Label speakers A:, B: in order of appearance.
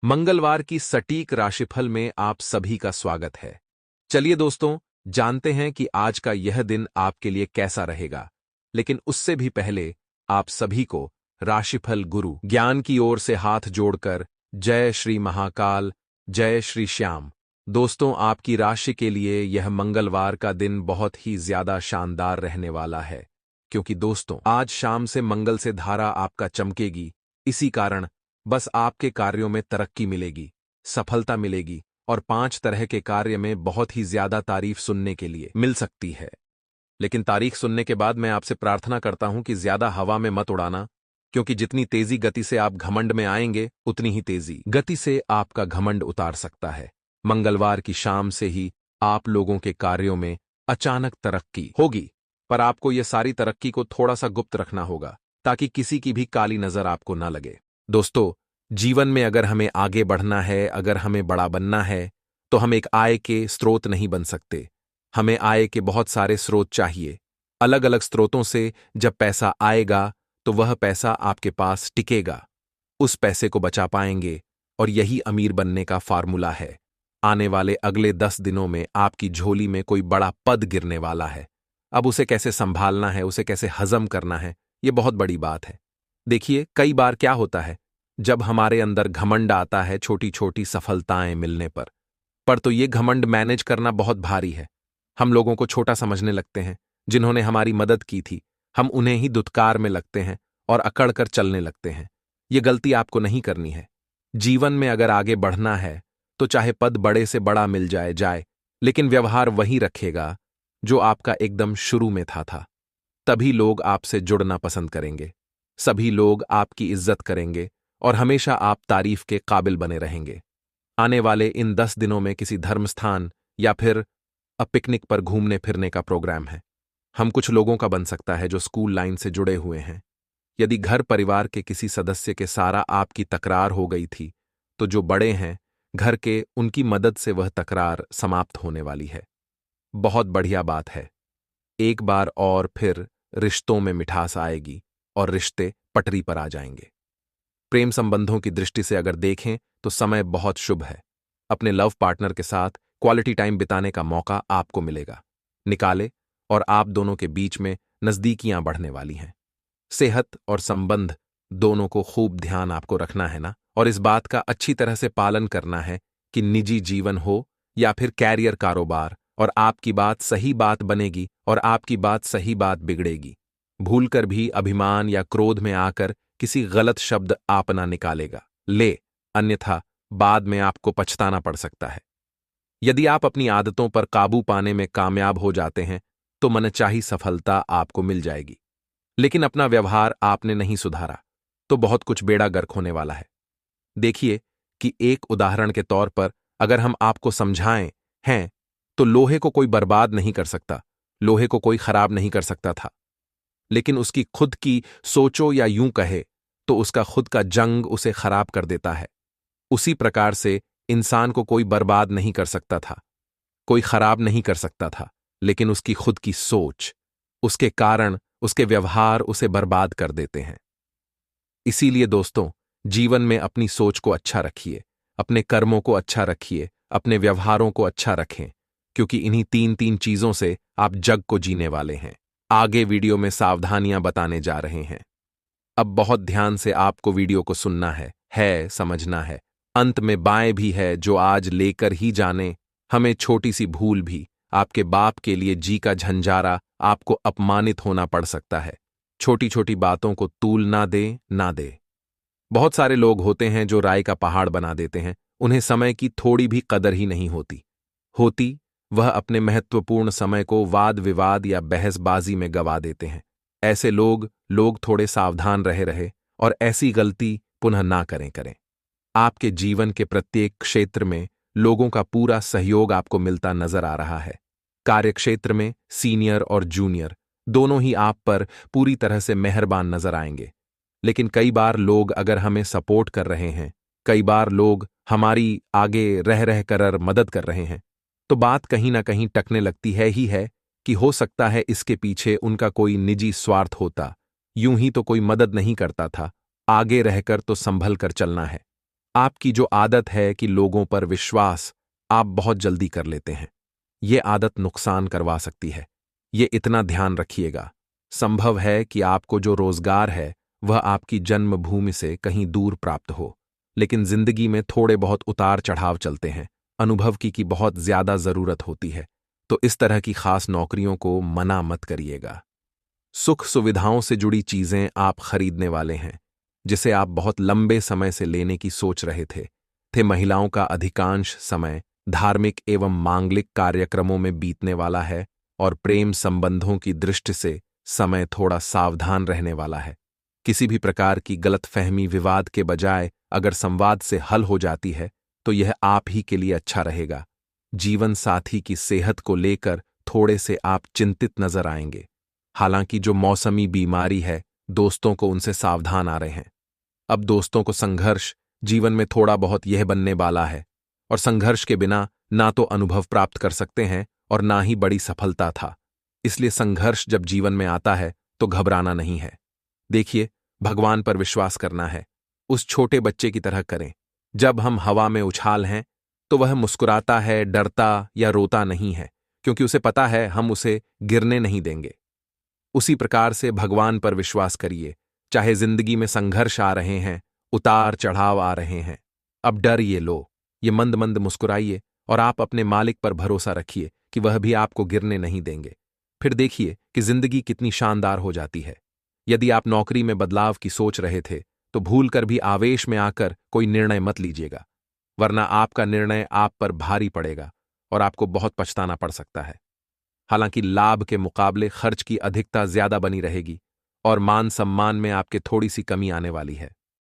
A: मंगलवार की सटीक राशिफल में आप सभी का स्वागत है। चलिए दोस्तों, जानते हैं कि आज का यह दिन आपके लिए कैसा रहेगा। लेकिन उससे भी पहले आप सभी को राशिफल गुरु ज्ञान की ओर से हाथ जोड़कर जय श्री महाकाल, जय श्री श्याम। दोस्तों, आपकी राशि के लिए यह मंगलवार का दिन बहुत ही ज्यादा शानदार रहने वाला है, क्योंकि दोस्तों आज शाम से मंगल से धारा आपका चमकेगी। इसी कारण बस आपके कार्यों में तरक्की मिलेगी, सफलता मिलेगी और 5 तरह के कार्य में बहुत ही ज्यादा तारीफ सुनने के लिए मिल सकती है। लेकिन तारीख सुनने के बाद मैं आपसे प्रार्थना करता हूं कि ज्यादा हवा में मत उड़ाना, क्योंकि जितनी तेजी गति से आप घमंड में आएंगे उतनी ही तेजी गति से आपका घमंड उतार सकता है। मंगलवार की शाम से ही आप लोगों के कार्यों में अचानक तरक्की होगी, पर आपको यह सारी तरक्की को थोड़ा सा गुप्त रखना होगा ताकि किसी की भी काली नजर आपको न लगे। दोस्तों, जीवन में अगर हमें आगे बढ़ना है, अगर हमें बड़ा बनना है, तो हम एक आय के स्रोत नहीं बन सकते। हमें आय के बहुत सारे स्रोत चाहिए। अलग अलग स्रोतों से जब पैसा आएगा तो वह पैसा आपके पास टिकेगा, उस पैसे को बचा पाएंगे और यही अमीर बनने का फार्मूला है। आने वाले अगले 10 दिनों में आपकी झोली में कोई बड़ा पद गिरने वाला है। अब उसे कैसे संभालना है, उसे कैसे हजम करना है, यह बहुत बड़ी बात है। देखिए, कई बार क्या होता है, जब हमारे अंदर घमंड आता है छोटी छोटी सफलताएं मिलने पर तो ये घमंड मैनेज करना बहुत भारी है। हम लोगों को छोटा समझने लगते हैं। जिन्होंने हमारी मदद की थी, हम उन्हें ही दुत्कार में लगते हैं और अकड़ कर चलने लगते हैं। ये गलती आपको नहीं करनी है। जीवन में अगर आगे बढ़ना है तो चाहे पद बड़े से बड़ा मिल जाए, लेकिन व्यवहार वही रखेगा जो आपका एकदम शुरू में था। तभी लोग आपसे जुड़ना पसंद करेंगे, सभी लोग आपकी इज्जत करेंगे और हमेशा आप तारीफ के काबिल बने रहेंगे। आने वाले इन 10 दिनों में किसी धर्मस्थान या फिर पिकनिक पर घूमने फिरने का प्रोग्राम है। हम कुछ लोगों का बन सकता है जो स्कूल लाइन से जुड़े हुए हैं। यदि घर परिवार के किसी सदस्य के सारा आपकी तकरार हो गई थी, तो जो बड़े हैं घर के, उनकी मदद से वह तकरार समाप्त होने वाली है। बहुत बढ़िया बात है। एक बार और फिर रिश्तों में मिठास आएगी और रिश्ते पटरी पर आ जाएंगे। प्रेम संबंधों की दृष्टि से अगर देखें तो समय बहुत शुभ है। अपने लव पार्टनर के साथ क्वालिटी टाइम बिताने का मौका आपको मिलेगा। निकाले और आप दोनों के बीच में नजदीकियां बढ़ने वाली हैं। सेहत और संबंध दोनों को खूब ध्यान आपको रखना है ना, और इस बात का अच्छी तरह से पालन करना है कि निजी जीवन हो या फिर कैरियर कारोबार, और आपकी बात सही बात बनेगी और आपकी बात सही बात बिगड़ेगी। भूलकर भी अभिमान या क्रोध में आकर किसी गलत शब्द आप ना निकालेगा अन्यथा बाद में आपको पछताना पड़ सकता है। यदि आप अपनी आदतों पर काबू पाने में कामयाब हो जाते हैं तो मनचाही सफलता आपको मिल जाएगी। लेकिन अपना व्यवहार आपने नहीं सुधारा तो बहुत कुछ बेड़ा गर्क होने वाला है। देखिए कि एक उदाहरण के तौर पर अगर हम आपको समझाएं हैं तो लोहे को कोई बर्बाद नहीं कर सकता, लोहे को कोई खराब नहीं कर सकता था, लेकिन उसकी खुद की सोचो या यूं कहे तो उसका खुद का जंग उसे खराब कर देता है। उसी प्रकार से इंसान को कोई बर्बाद नहीं कर सकता था, कोई खराब नहीं कर सकता था, लेकिन उसकी खुद की सोच, उसके कारण, उसके व्यवहार उसे बर्बाद कर देते हैं। इसीलिए दोस्तों, जीवन में अपनी सोच को अच्छा रखिए, अपने कर्मों को अच्छा रखिए, अपने व्यवहारों को अच्छा रखें, क्योंकि इन्हीं तीन चीजों से आप जग को जीने वाले हैं। आगे वीडियो में सावधानियां बताने जा रहे हैं। अब बहुत ध्यान से आपको वीडियो को सुनना है, समझना है। अंत में बाएं भी है जो आज लेकर ही जाने। हमें छोटी सी भूल भी आपके बाप के लिए जी का झंझारा, आपको अपमानित होना पड़ सकता है। छोटी छोटी बातों को तूल ना दे। बहुत सारे लोग होते हैं जो राय का पहाड़ बना देते हैं। उन्हें समय की थोड़ी भी कदर ही नहीं होती वह अपने महत्वपूर्ण समय को वाद विवाद या बहसबाजी में गवा देते हैं। ऐसे लोग थोड़े सावधान रहे और ऐसी गलती पुनः ना करें। आपके जीवन के प्रत्येक क्षेत्र में लोगों का पूरा सहयोग आपको मिलता नजर आ रहा है। कार्यक्षेत्र में सीनियर और जूनियर दोनों ही आप पर पूरी तरह से मेहरबान नजर आएंगे। लेकिन कई बार लोग अगर हमें सपोर्ट कर रहे हैं, कई बार लोग हमारी आगे रह कर मदद कर रहे हैं, तो बात कहीं ना कहीं टकने लगती है कि हो सकता है इसके पीछे उनका कोई निजी स्वार्थ होता। यूं ही तो कोई मदद नहीं करता था, आगे रहकर तो संभल कर चलना है। आपकी जो आदत है कि लोगों पर विश्वास आप बहुत जल्दी कर लेते हैं, ये आदत नुकसान करवा सकती है। ये इतना ध्यान रखिएगा। संभव है कि आपको जो रोजगार है वह आपकी जन्मभूमि से कहीं दूर प्राप्त हो, लेकिन जिंदगी में थोड़े बहुत उतार चढ़ाव चलते हैं। अनुभव की बहुत ज्यादा जरूरत होती है, तो इस तरह की खास नौकरियों को मना मत करिएगा। सुख सुविधाओं से जुड़ी चीजें आप खरीदने वाले हैं, जिसे आप बहुत लंबे समय से लेने की सोच रहे थे। महिलाओं का अधिकांश समय धार्मिक एवं मांगलिक कार्यक्रमों में बीतने वाला है और प्रेम संबंधों की दृष्टि से समय थोड़ा सावधान रहने वाला है। किसी भी प्रकार की गलतफहमी विवाद के बजाय अगर संवाद से हल हो जाती है तो यह आप ही के लिए अच्छा रहेगा। जीवन साथी की सेहत को लेकर थोड़े से आप चिंतित नजर आएंगे। हालांकि जो मौसमी बीमारी है, दोस्तों को उनसे सावधान आ रहे हैं। अब दोस्तों को संघर्ष जीवन में थोड़ा बहुत यह बनने वाला है, और संघर्ष के बिना ना तो अनुभव प्राप्त कर सकते हैं और ना ही बड़ी सफलता था। इसलिए संघर्ष जब जीवन में आता है तो घबराना नहीं है। देखिए, भगवान पर विश्वास करना है। उस छोटे बच्चे की तरह करें। जब हम हवा में उछाल हैं तो वह मुस्कुराता है, डरता या रोता नहीं है, क्योंकि उसे पता है हम उसे गिरने नहीं देंगे। उसी प्रकार से भगवान पर विश्वास करिए। चाहे जिंदगी में संघर्ष आ रहे हैं, उतार चढ़ाव आ रहे हैं, अब डर ये लो, ये मंद मंद मुस्कुराइए और आप अपने मालिक पर भरोसा रखिए कि वह भी आपको गिरने नहीं देंगे। फिर देखिए कि जिंदगी कितनी शानदार हो जाती है। यदि आप नौकरी में बदलाव की सोच रहे थे तो भूलकर भी आवेश में आकर कोई निर्णय मत लीजिएगा, वरना आपका निर्णय आप पर भारी पड़ेगा और आपको बहुत पछताना पड़ सकता है। हालांकि लाभ के मुकाबले खर्च की अधिकता ज्यादा बनी रहेगी और मान सम्मान में आपके थोड़ी सी कमी आने वाली है।